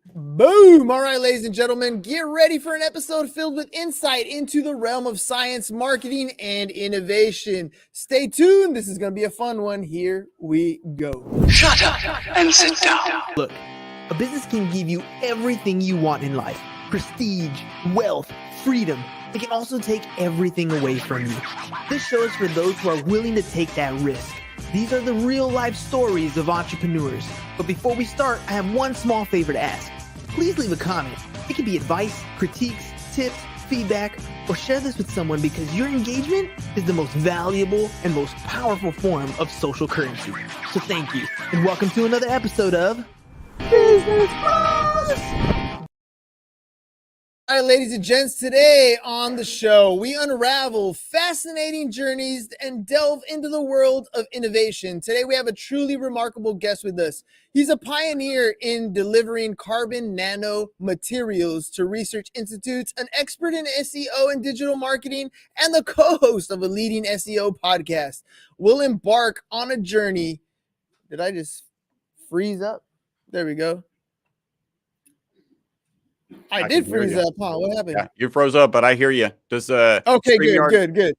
Boom! All right, ladies and gentlemen, get ready for an episode filled with insight into the realm of science, marketing, and innovation. Stay tuned. This is going to be a fun one. Here we go. Shut up and sit down. Look, a business can give you everything you want in life. Prestige, wealth, freedom. It can also take everything away from you. This show is for those who are willing to take that risk. These are the real life stories of entrepreneurs. But before we start, I have one small favor to ask. Please leave a comment. It can be advice, critiques, tips, feedback, or share this with someone because your engagement is the most valuable and most powerful form of social currency. So thank you, and welcome to another episode of Business Bros. All right, ladies and gents, today on the show, we unravel fascinating journeys and delve into the world of innovation. Today, we have a truly remarkable guest with us. He's a pioneer in delivering carbon nano-materials to research institutes, an expert in SEO and digital marketing, and the co-host of a leading SEO podcast. We'll embark on a journey. Did I just freeze up? There we go. I did freeze up, huh? What happened? Yeah, you froze up, but I hear you. Does okay, good.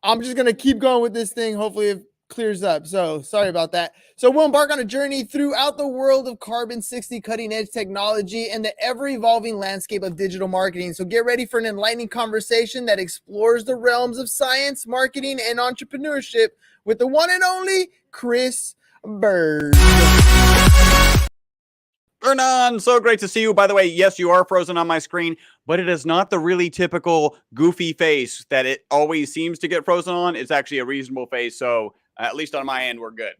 I'm just gonna keep going with this thing. Hopefully it clears up. So sorry about that. So we'll embark on a journey throughout the world of carbon-60 cutting-edge technology and the ever-evolving landscape of digital marketing. So get ready for an enlightening conversation that explores the realms of science, marketing, and entrepreneurship with the one and only Chris Burres. Hernan, so great to see you. By the way, yes, you are frozen on my screen, but it is not the really typical goofy face that it always seems to get frozen on. It's actually a reasonable face. So at least on my end, we're good.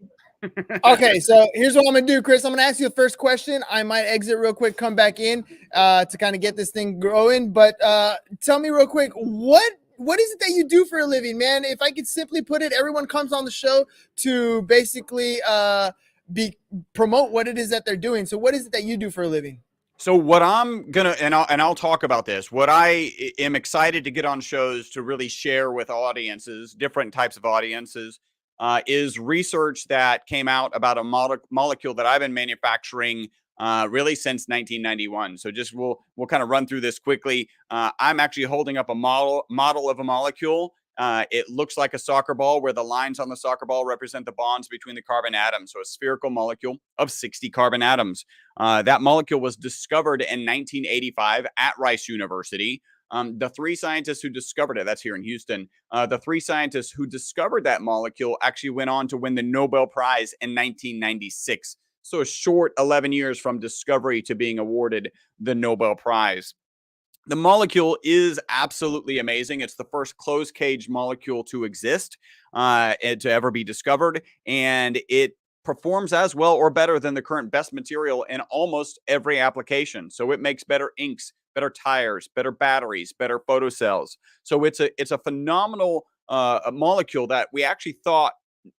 Okay, so here's what I'm going to do, Chris. I'm going to ask you the first question. I might exit real quick, come back in to kind of get this thing going. But tell me real quick, what is it that you do for a living, man? If I could simply put it, everyone comes on the show to basically promote what it is that they're doing. So what is it that you do for a living? So what I'm gonna, and I'll talk about this, what I am excited to get on shows to really share with audiences, different types of audiences, is research that came out about a molecule that I've been manufacturing really since 1991. So just we'll kind of run through this quickly. I'm actually holding up a model of a molecule. It looks like a soccer ball where the lines on the soccer ball represent the bonds between the carbon atoms. So a spherical molecule of 60 carbon atoms. That molecule was discovered in 1985 at Rice University. The three scientists who discovered it, that's here in Houston, the three scientists who discovered that molecule actually went on to win the Nobel Prize in 1996. So a short 11 years from discovery to being awarded the Nobel Prize. The molecule is absolutely amazing. It's the first closed cage molecule to exist, and to ever be discovered. And it performs as well or better than the current best material in almost every application. So it makes better inks, better tires, better batteries, better photocells. So it's a phenomenal a molecule that we actually thought,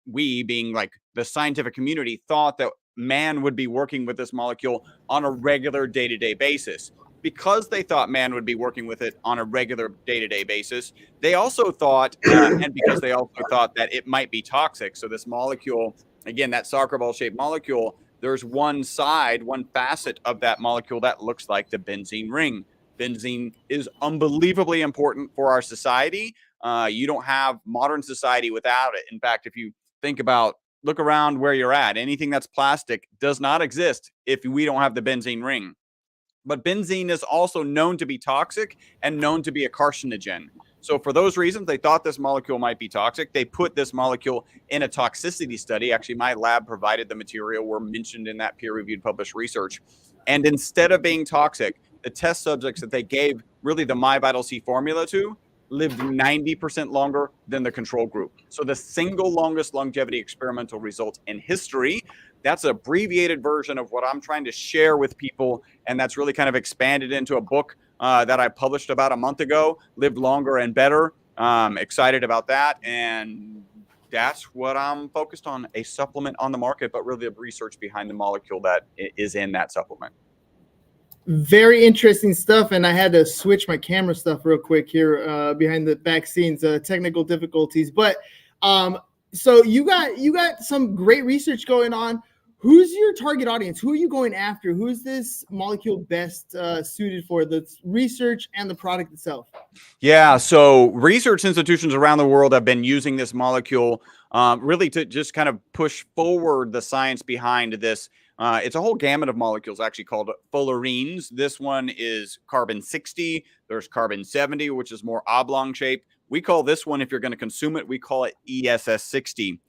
we being like the scientific community, thought that man would be working with this molecule on a regular day-to-day basis. Because they thought man would be working with it on a regular day-to-day basis, they also thought, and because they also thought that it might be toxic. So this molecule, again, that soccer ball shaped molecule, there's one facet of that molecule that looks like the benzene ring. Benzene is unbelievably important for our society. You don't have modern society without it. In fact, if you look around where you're at, anything that's plastic does not exist if we don't have the benzene ring. But benzene is also known to be toxic and known to be a carcinogen. So for those reasons, they thought this molecule might be toxic. They put this molecule in a toxicity study. Actually, my lab provided the material, were mentioned in that peer-reviewed published research. And instead of being toxic, the test subjects that they gave really the MyVitalC formula to lived 90% longer than the control group. So the single longest longevity experimental result in history. That's an abbreviated version of what I'm trying to share with people. And that's really kind of expanded into a book that I published about a month ago, Live Longer and Better. Excited about that. And that's what I'm focused on, a supplement on the market, but really the research behind the molecule that is in that supplement. Very interesting stuff. And I had to switch my camera stuff real quick here behind the back scenes, technical difficulties. But so you got some great research going on. Who's your target audience? Who are you going after? Who's this molecule best suited for, the research and the product itself? Yeah, so research institutions around the world have been using this molecule really to just kind of push forward the science behind this. It's a whole gamut of molecules actually called fullerenes. This one is carbon 60. There's carbon 70, which is more oblong shape. We call this one, if you're going to consume it, we call it ESS 60.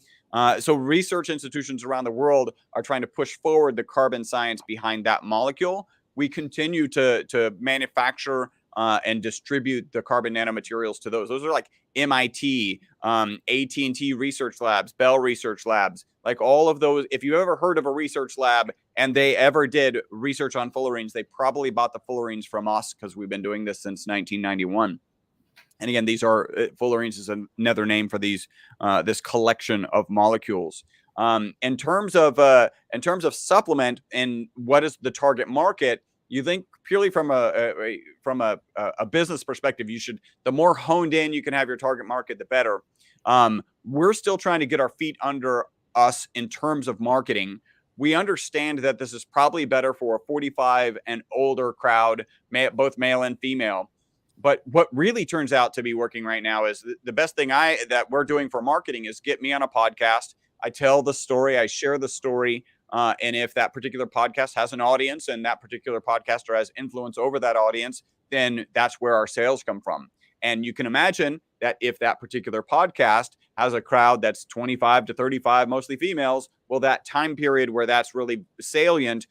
So research institutions around the world are trying to push forward the carbon science behind that molecule. We continue to manufacture and distribute the carbon nanomaterials to those. Those are like MIT, AT&T Research Labs, Bell Research Labs, like all of those. If you ever heard of a research lab and they ever did research on fullerenes, they probably bought the fullerenes from us because we've been doing this since 1991. And again, these are fullerenes is another name for these this collection of molecules. In terms of supplement and what is the target market, you think purely from a business perspective, the more honed in you can have your target market, the better. We're still trying to get our feet under us in terms of marketing. We understand that this is probably better for a 45 and older crowd, both male and female. But what really turns out to be working right now is the best thing that we're doing for marketing is get me on a podcast. I tell the story, I share the story. And if that particular podcast has an audience and that particular podcaster has influence over that audience, then that's where our sales come from. And you can imagine that if that particular podcast has a crowd that's 25 to 35, mostly females, well, that time period where that's really salient,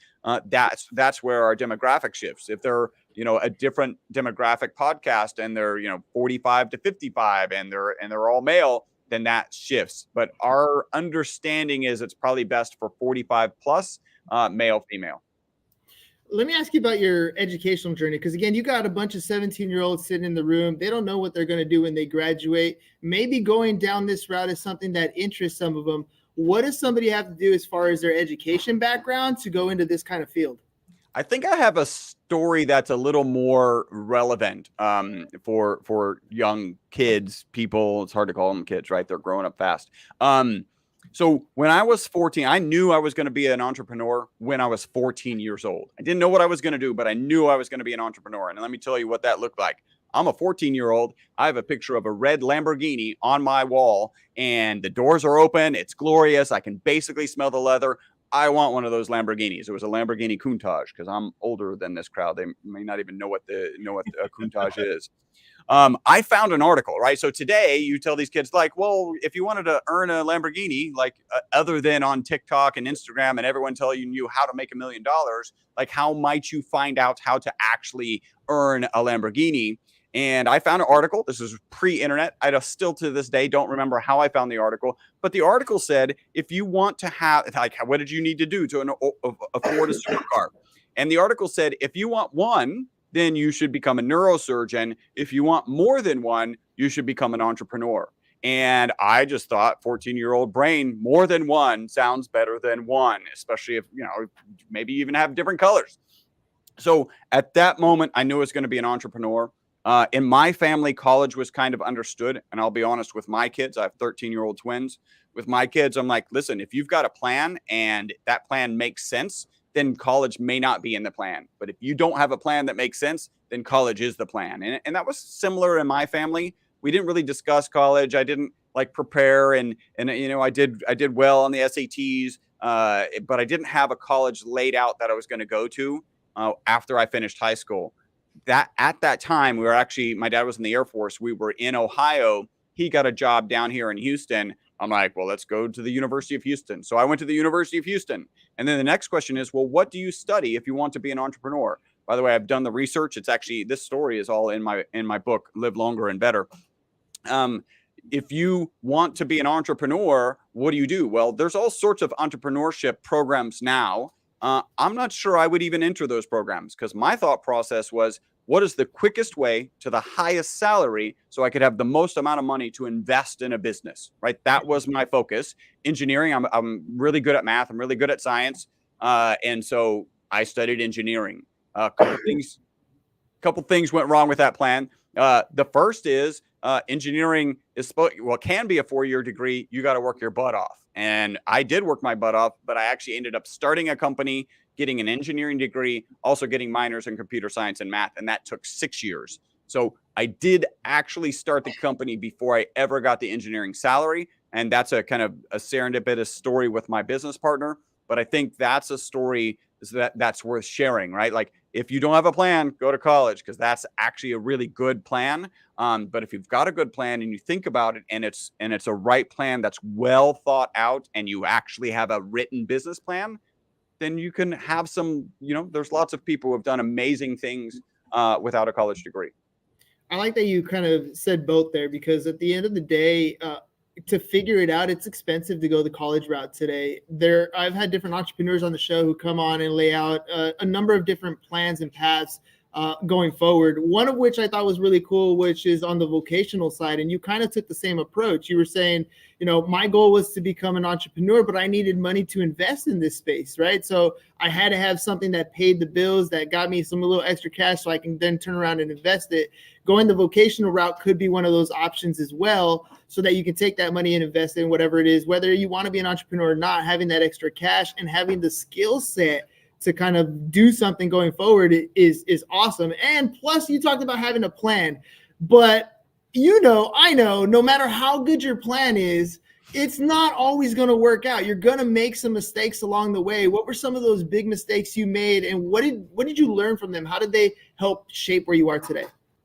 that's where our demographic shifts. If they're, a different demographic podcast and they're, 45 to 55 and they're all male, then that shifts. But our understanding is it's probably best for 45 plus, male, female. Let me ask you about your educational journey, because again, you got a bunch of 17-year-olds sitting in the room. They don't know what they're going to do when they graduate. Maybe going down this route is something that interests some of them. What does somebody have to do as far as their education background to go into this kind of field? I think I have a story that's a little more relevant for young kids, people. It's hard to call them kids, right? They're growing up fast. So when I was 14, I knew I was going to be an entrepreneur when I was 14 years old. I didn't know what I was going to do, but I knew I was going to be an entrepreneur. And let me tell you what that looked like. I'm a 14-year-old. I have a picture of a red Lamborghini on my wall, and the doors are open. It's glorious. I can basically smell the leather. I want one of those Lamborghinis. It was a Lamborghini Countach because I'm older than this crowd. They may not even know what a Countach is. I found an article, right? So today you tell these kids like, well, if you wanted to earn a Lamborghini, like other than on TikTok and Instagram and everyone telling you how to make $1 million, like how might you find out how to actually earn a Lamborghini? And I found an article. This is pre-internet. I still to this day don't remember how I found the article, but the article said, if you want to have, like, what did you need to do to afford a supercar? And the article said, if you want one, then you should become a neurosurgeon. If you want more than one, you should become an entrepreneur. And I just thought, 14-year-old brain, more than one sounds better than one, especially if, maybe even have different colors. So at that moment, I knew I was going to be an entrepreneur. In my family, college was kind of understood. And I'll be honest with my kids, I have 13-year-old twins. With my kids, I'm like, listen, if you've got a plan and that plan makes sense, then college may not be in the plan. But if you don't have a plan that makes sense, then college is the plan. And that was similar in my family. We didn't really discuss college. I didn't prepare and I did well on the SATs, but I didn't have a college laid out that I was going to go to after I finished high school. That at that time, my dad was in the Air Force. We were in Ohio. He got a job down here in Houston. I'm like, well, let's go to the University of Houston. So I went to the University of Houston. And then the next question is, well, what do you study if you want to be an entrepreneur? By the way, I've done the research. It's actually, this story is all in my book, Live Longer and Better. If you want to be an entrepreneur, what do you do? Well, there's all sorts of entrepreneurship programs now. I'm not sure I would even enter those programs because my thought process was, what is the quickest way to the highest salary so I could have the most amount of money to invest in a business, right? That was my focus. Engineering, I'm really good at math. I'm really good at science. And so I studied engineering. A couple things went wrong with that plan. The first is engineering can be a 4-year degree. You got to work your butt off. And I did work my butt off, but I actually ended up starting a company, getting an engineering degree, also getting minors in computer science and math. And that took 6 years. So I did actually start the company before I ever got the engineering salary. And that's a kind of a serendipitous story with my business partner. But I think that's a story that's worth sharing, right? Like if you don't have a plan, go to college, because that's actually a really good plan. But if you've got a good plan and you think about it, and it's a right plan that's well thought out, and you actually have a written business plan, then you can have some, there's lots of people who have done amazing things without a college degree. I like that you kind of said both there, because at the end of the day, to figure it out, it's expensive to go the college route today. I've had different entrepreneurs on the show who come on and lay out a number of different plans and paths going forward. One of which I thought was really cool, which is on the vocational side. And you kind of took the same approach. You were saying, my goal was to become an entrepreneur, but I needed money to invest in this space, right? So I had to have something that paid the bills, that got me some little extra cash so I can then turn around and invest it. Going the vocational route could be one of those options as well, so that you can take that money and invest in whatever it is, whether you want to be an entrepreneur or not. Having that extra cash and having the skill set to kind of do something going forward is awesome. And plus, you talked about having a plan, but I know, no matter how good your plan is, it's not always going to work out. You're going to make some mistakes along the way. What were some of those big mistakes you made, and what did you learn from them? How did they help shape where you are today?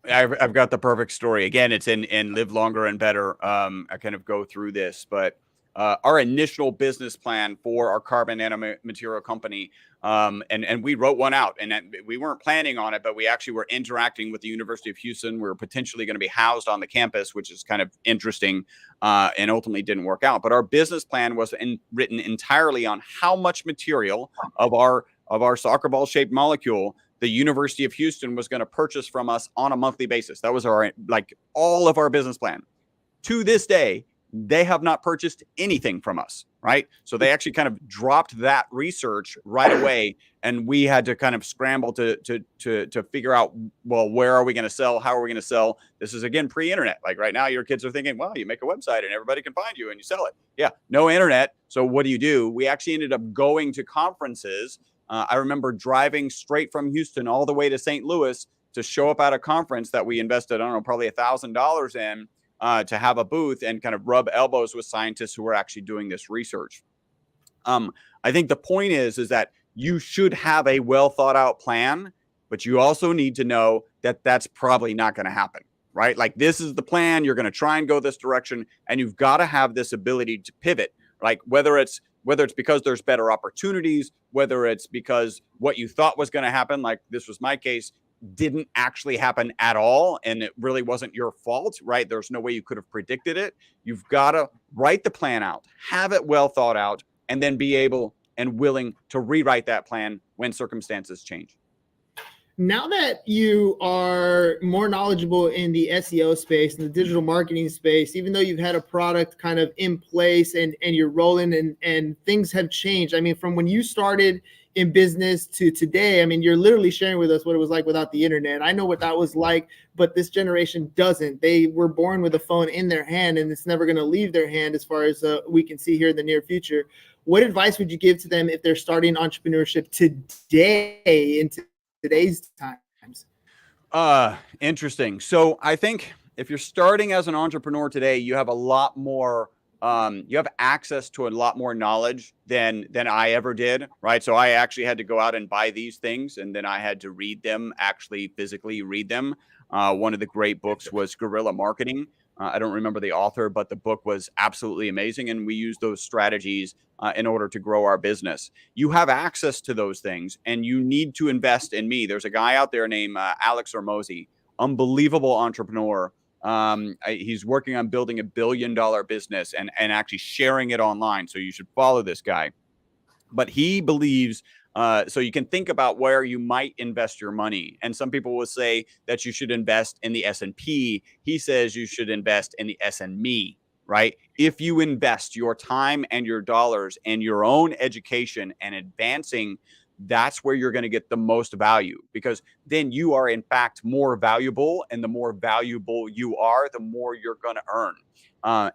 I've got the perfect story. Again, it's in Live Longer and Better. I kind of go through this, but our initial business plan for our carbon nanomaterial company, and we wrote one out, and we weren't planning on it, but we actually were interacting with the University of Houston. We were potentially going to be housed on the campus, which is kind of interesting, and ultimately didn't work out. But our business plan was written entirely on how much material of our soccer ball shaped molecule the University of Houston was going to purchase from us on a monthly basis. That was all of our business plan. To this day, they have not purchased anything from us, right? So they actually kind of dropped that research right away, and we had to kind of scramble to figure out, well, where are we going to sell? How are we going to sell? This is, again, pre-internet. Like right now, your kids are thinking, well, you make a website and everybody can find you and you sell it. Yeah, no internet. So what do? We actually ended up going to conferences. I remember driving straight from Houston all the way to St. Louis to show up at a conference that we invested, I don't know, probably $1,000 in, to have a booth and kind of rub elbows with scientists who were actually doing this research. I think the point is that you should have a well thought out plan, but you also need to know that that's probably not going to happen, right? Like this is the plan. You're going to try and go this direction, and you've got to have this ability to pivot, like whether it's because there's better opportunities, whether it's because what you thought was going to happen, like this was my case, didn't actually happen at all, and it really wasn't your fault, right? There's no way you could have predicted it. You've got to write the plan out, have it well thought out, and then be able and willing to rewrite that plan when circumstances change. Now that you are more knowledgeable in the SEO space and the digital marketing space, even though you've had a product kind of in place and you're rolling and things have changed. I mean, from when you started in business to today, I mean, you're literally sharing with us what it was like without the internet. I know what that was like, but this generation doesn't. They were born with a phone in their hand, and it's never going to leave their hand as far as we can see here in the near future. What advice would you give to them if they're starting entrepreneurship today in today's times? Interesting. So I think if you're starting as an entrepreneur today, you have a lot more, you have access to a lot more knowledge than I ever did, right? So I actually had to go out and buy these things, and then I had to read them, actually physically read them. One of the great books was Guerrilla Marketing. I don't remember the author, but the book was absolutely amazing. And we used those strategies in order to grow our business. You have access to those things, and you need to invest in me. There's a guy out there named Alex Hormozi, unbelievable entrepreneur. He's working on building $1 billion business and actually sharing it online. So you should follow this guy. But he believes, so you can think about where you might invest your money. And some people will say that you should invest in the S&P. He says you should invest in the S&Me, right? If you invest your time and your dollars and your own education and advancing, that's where you're going to get the most value, because then you are in fact more valuable, and the more valuable you are, the more you're going to earn.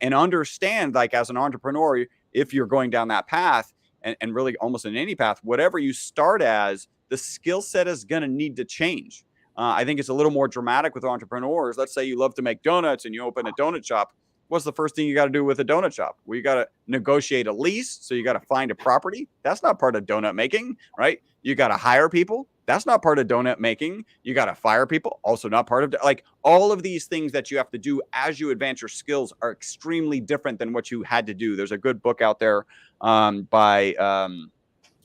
And understand, like as an entrepreneur, if you're going down that path, and really almost in any path, whatever you start as, the skill set is going to need to change. I think it's a little more dramatic with entrepreneurs. Let's say you love to make donuts and you open a donut shop. What's the first thing you got to do with a donut shop? Well, you got to negotiate a lease. So you got to find a property. That's not part of donut making, right? You got to hire people. That's not part of donut making. You got to fire people. Also not part of, like, all of these things that you have to do as you advance your skills are extremely different than what you had to do. There's a good book out there by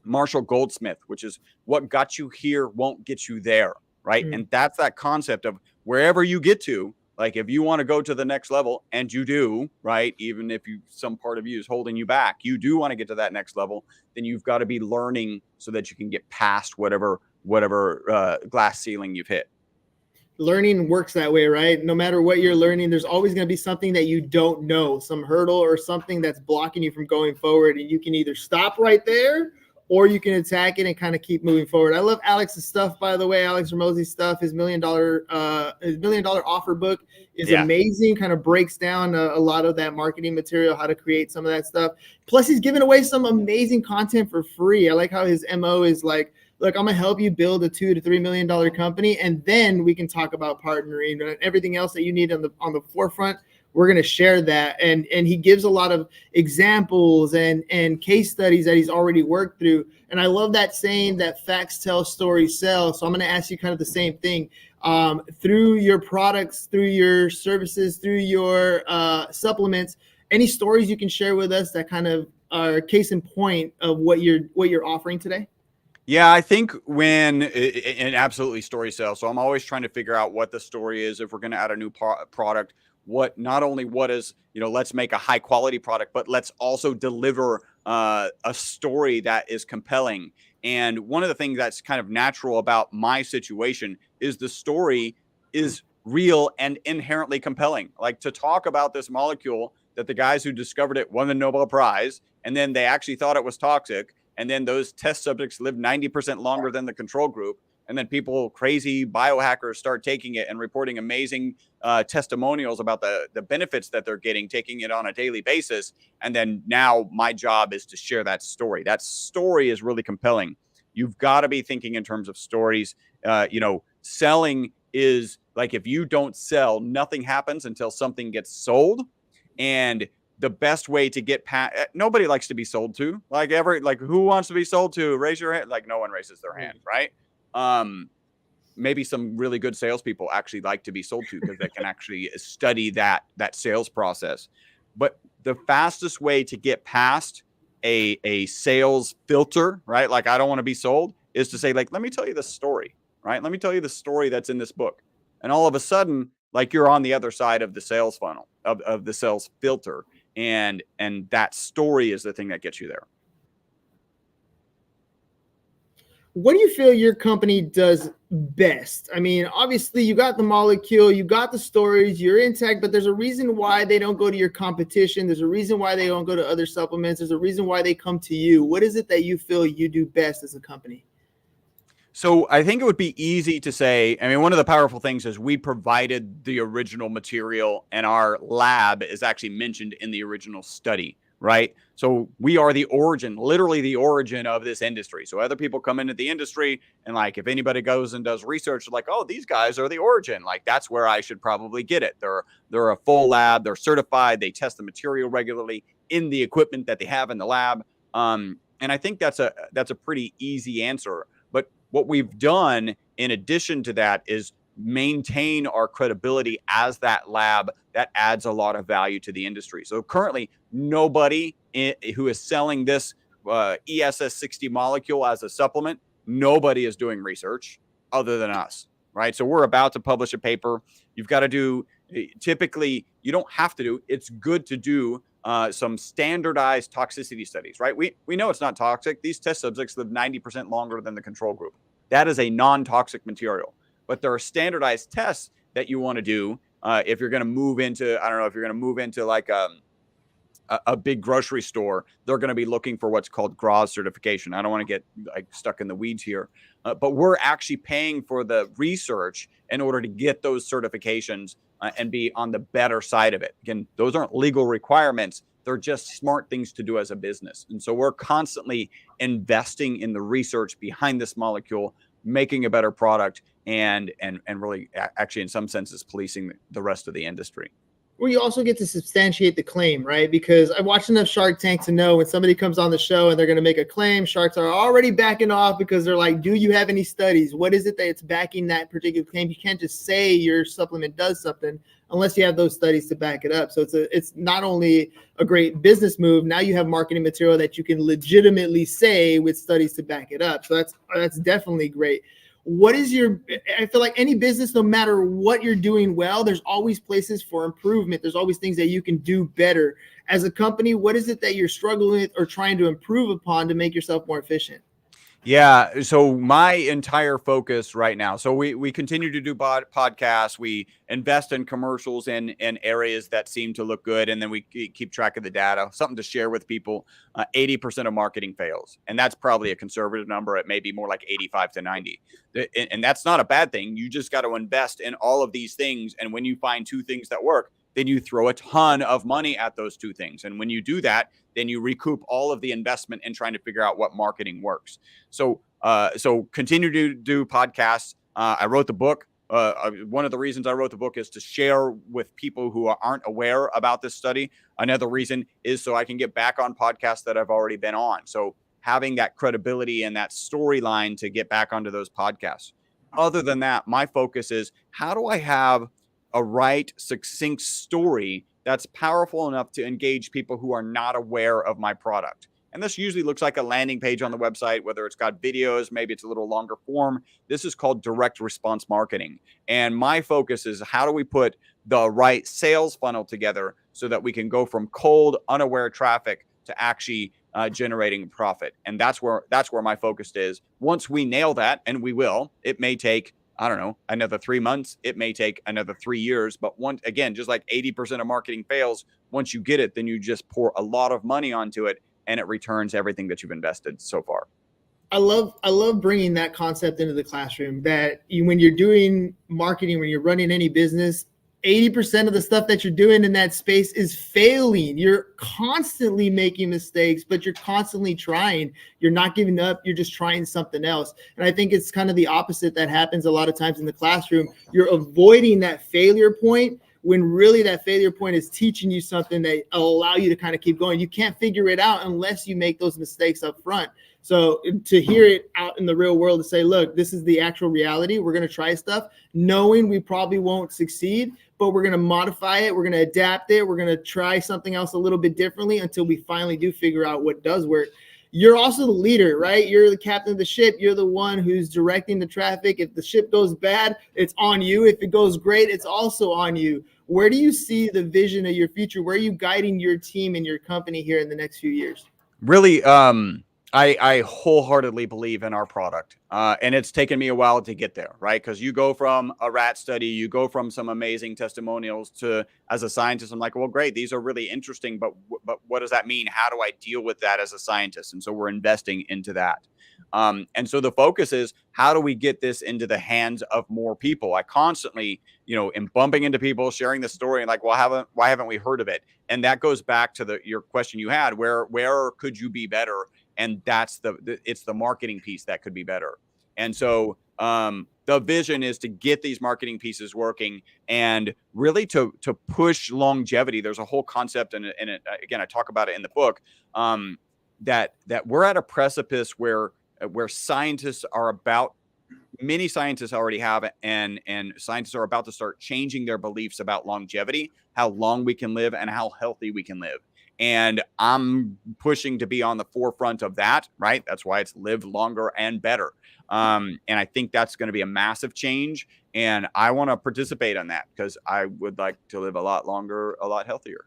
Marshall Goldsmith, which is What Got You Here Won't Get You There, right? And that's that concept of wherever you get to, like, if you want to go to the next level, and you do, right? Even if some part of you is holding you back, you do want to get to that next level, then you've got to be learning so that you can get past whatever glass ceiling you've hit. Learning works that way, right? No matter what you're learning, there's always going to be something that you don't know, some hurdle or something that's blocking you from going forward. And you can either stop right there, or you can attack it and kind of keep moving forward. I love Alex's stuff, by the way. Alex Ramosey's stuff, his $1 million offer book is amazing. Kind of breaks down a lot of that marketing material, how to create some of that stuff. Plus, he's giving away some amazing content for free. I like how his MO is like, look, I'm gonna help you build a $2 to $3 million company, and then we can talk about partnering and everything else that you need on the forefront. We're going to share that. And he gives a lot of examples and case studies that he's already worked through. And I love that saying that facts tell, stories sell. So I'm going to ask you kind of the same thing. Through your products, through your services, through your supplements, any stories you can share with us that kind of are case in point of what you're offering today? Yeah, I think and absolutely story sales. So I'm always trying to figure out what the story is. If we're going to add a new product, not only what is, let's make a high quality product, but let's also deliver a story that is compelling. And one of the things that's kind of natural about my situation is the story is real and inherently compelling. Like, to talk about this molecule that the guys who discovered it won the Nobel Prize, and then they actually thought it was toxic. And then those test subjects lived 90% longer than the control group. And then crazy biohackers start taking it and reporting amazing testimonials about the benefits that they're getting, taking it on a daily basis. And then now my job is to share that story. That story is really compelling. You've got to be thinking in terms of stories. Selling is like, if you don't sell, nothing happens until something gets sold. And the best way to get past, nobody likes to be sold to. Who wants to be sold to? Raise your hand. Like, no one raises their hand, right? Maybe some really good salespeople actually like to be sold to because they can actually study that sales process. But the fastest way to get past a sales filter, right? Like, I don't want to be sold, is to say, like, let me tell you the story, right? Let me tell you the story that's in this book. And all of a sudden, like, you're on the other side of the sales funnel, of the sales filter. And that story is the thing that gets you there. What do you feel your company does best? I mean, obviously you got the molecule, you got the stories, you're in tech, but there's a reason why they don't go to your competition. There's a reason why they don't go to other supplements. There's a reason why they come to you. What is it that you feel you do best as a company? So I think it would be easy to say, one of the powerful things is we provided the original material, and our lab is actually mentioned in the original study, right? So we are literally the origin of this industry. So other people come into the industry, and like, if anybody goes and does research, like, oh, these guys are the origin. Like, that's where I should probably get it. They're a full lab. They're certified. They test the material regularly in the equipment that they have in the lab. And I think that's a pretty easy answer. But what we've done in addition to that is maintain our credibility as that lab that adds a lot of value to the industry. So currently, nobody who is selling this ESS60 molecule as a supplement, nobody is doing research other than us, right? So we're about to publish a paper. You've got to do, typically, you don't have to do, it's good to do some standardized toxicity studies, right? We know it's not toxic. These test subjects live 90% longer than the control group. That is a non-toxic material. But there are standardized tests that you want to do if you're going to move into, I don't know, if you're going to move into like a big grocery store, they're going to be looking for what's called GRAS certification. I don't want to get like stuck in the weeds here, but we're actually paying for the research in order to get those certifications and be on the better side of it. Again, those aren't legal requirements. They're just smart things to do as a business. And so we're constantly investing in the research behind this molecule, making a better product, and really actually in some senses policing the rest of the industry. Well, you also get to substantiate the claim, right? Because I've watched enough Shark Tank to know when somebody comes on the show and they're going to make a claim, sharks are already backing off because they're like, do you have any studies? What is it that's backing that particular claim? You can't just say your supplement does something unless you have those studies to back it up. So it's not only a great business move, now you have marketing material that you can legitimately say with studies to back it up. So that's definitely great. What is I feel like any business, no matter what you're doing well, there's always places for improvement. There's always things that you can do better. As a company, what is it that you're struggling with or trying to improve upon to make yourself more efficient? Yeah. So my entire focus right now, so we continue to do podcasts. We invest in commercials in areas that seem to look good. And then we keep track of the data, something to share with people. 80% of marketing fails. And that's probably a conservative number. It may be more like 85 to 90. And that's not a bad thing. You just got to invest in all of these things. And when you find two things that work, then you throw a ton of money at those two things. And when you do that, then you recoup all of the investment in trying to figure out what marketing works. So continue to do podcasts. I wrote the book. One of the reasons I wrote the book is to share with people who aren't aware about this study. Another reason is so I can get back on podcasts that I've already been on. So having that credibility and that storyline to get back onto those podcasts. Other than that, my focus is how do I have a right, succinct story that's powerful enough to engage people who are not aware of my product. And this usually looks like a landing page on the website, whether it's got videos, maybe it's a little longer form. This is called direct response marketing. And my focus is how do we put the right sales funnel together so that we can go from cold, unaware traffic to actually generating profit. And that's where my focus is. Once we nail that, and we will, it may take, I don't know, another 3 months. It may take another 3 years. But again, just like 80% of marketing fails, once you get it, then you just pour a lot of money onto it and it returns everything that you've invested so far. I love bringing that concept into the classroom that when you're doing marketing, when you're running any business, 80% of the stuff that you're doing in that space is failing. You're constantly making mistakes, but you're constantly trying. You're not giving up. You're just trying something else. And I think it's kind of the opposite that happens a lot of times in the classroom. You're avoiding that failure point when really that failure point is teaching you something that will allow you to kind of keep going. You can't figure it out unless you make those mistakes up front. So to hear it out in the real world, to say, look, this is the actual reality. We're going to try stuff knowing we probably won't succeed, but we're going to modify it. We're going to adapt it. We're going to try something else a little bit differently until we finally do figure out what does work. You're also the leader, right? You're the captain of the ship. You're the one who's directing the traffic. If the ship goes bad, it's on you. If it goes great, it's also on you. Where do you see the vision of your future? Where are you guiding your team and your company here in the next few years? Really, I wholeheartedly believe in our product. And it's taken me a while to get there, right? Because you go from a rat study, you go from some amazing testimonials to, as a scientist, I'm like, well, great, these are really interesting, but what does that mean? How do I deal with that as a scientist? And so we're investing into that. And so the focus is how do we get this into the hands of more people? I constantly, am bumping into people, sharing the story, and like, well, why haven't we heard of it? And that goes back to your question you had, where could you be better? And that's it's the marketing piece that could be better. And so the vision is to get these marketing pieces working and really to push longevity. There's a whole concept in it. Again, I talk about it in the book, that we're at a precipice where scientists are about, many scientists already have it, and scientists are about to start changing their beliefs about longevity, how long we can live and how healthy we can live. And I'm pushing to be on the forefront of that, right? That's why it's live longer and better. And I think that's going to be a massive change. And I want to participate in that because I would like to live a lot longer, a lot healthier.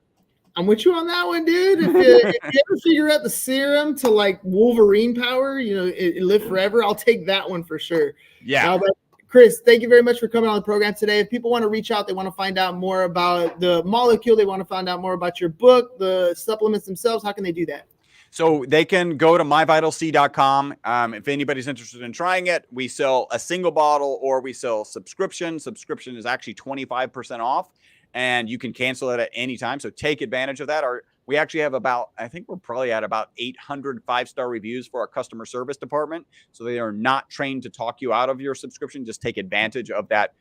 I'm with you on that one, dude. If you ever figure out the serum to like Wolverine power, it live forever, I'll take that one for sure. Yeah. But Chris, thank you very much for coming on the program today. If people want to reach out, they want to find out more about the molecule, they want to find out more about your book, the supplements themselves, how can they do that? So they can go to myvitalc.com. If anybody's interested in trying it, we sell a single bottle or we sell subscription. Subscription is actually 25% off. And you can cancel it at any time. So take advantage of that. We actually have I think we're probably at about 800 5-star reviews for our customer service department. So they are not trained to talk you out of your subscription. Just take advantage of that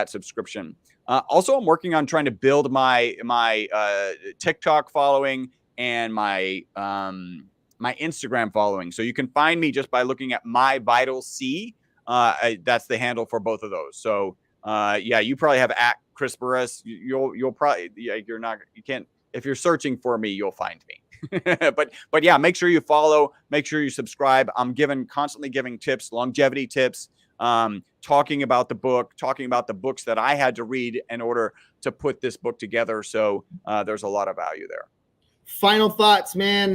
subscription. Also, I'm working on trying to build my TikTok following and my Instagram following. So you can find me just by looking at My Vital C. That's the handle for both of those. So you probably have at Chris Burres. You'll probably, you can't, if you're searching for me, you'll find me. but yeah, make sure you follow, make sure you subscribe. I'm constantly giving tips, longevity tips, talking about the books that I had to read in order to put this book together. So there's a lot of value there. Final thoughts, man.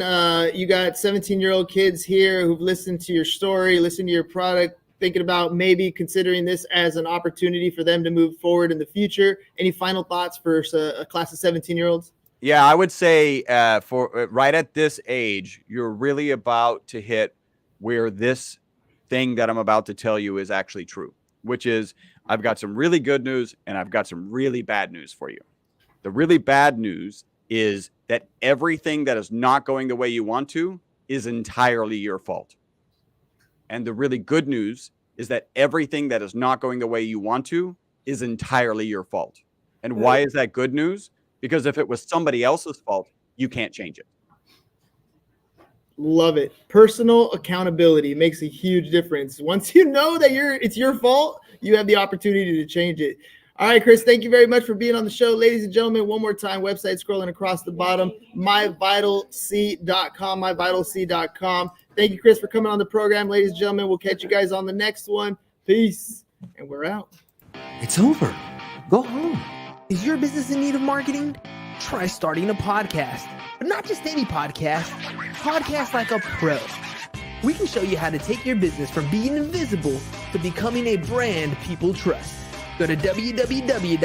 You got 17-year-old kids here who've listened to your story, listened to your product, thinking about maybe considering this as an opportunity for them to move forward in the future. Any final thoughts for a class of 17-year-olds? Yeah, I would say for right at this age, you're really about to hit where this thing that I'm about to tell you is actually true, which is I've got some really good news and I've got some really bad news for you. The really bad news is that everything that is not going the way you want to is entirely your fault. And the really good news is that everything that is not going the way you want to is entirely your fault. And why is that good news? Because if it was somebody else's fault, you can't change it. Love it. Personal accountability makes a huge difference. Once you know that it's your fault, you have the opportunity to change it. All right, Chris, thank you very much for being on the show. Ladies and gentlemen, one more time, website scrolling across the bottom, myvitalc.com, myvitalc.com. Thank you, Chris, for coming on the program. Ladies and gentlemen, we'll catch you guys on the next one. Peace, and we're out. It's over. Go home. Is your business in need of marketing? Try starting a podcast, but not just any podcast. Podcast like a pro. We can show you how to take your business from being invisible to becoming a brand people trust. Go to www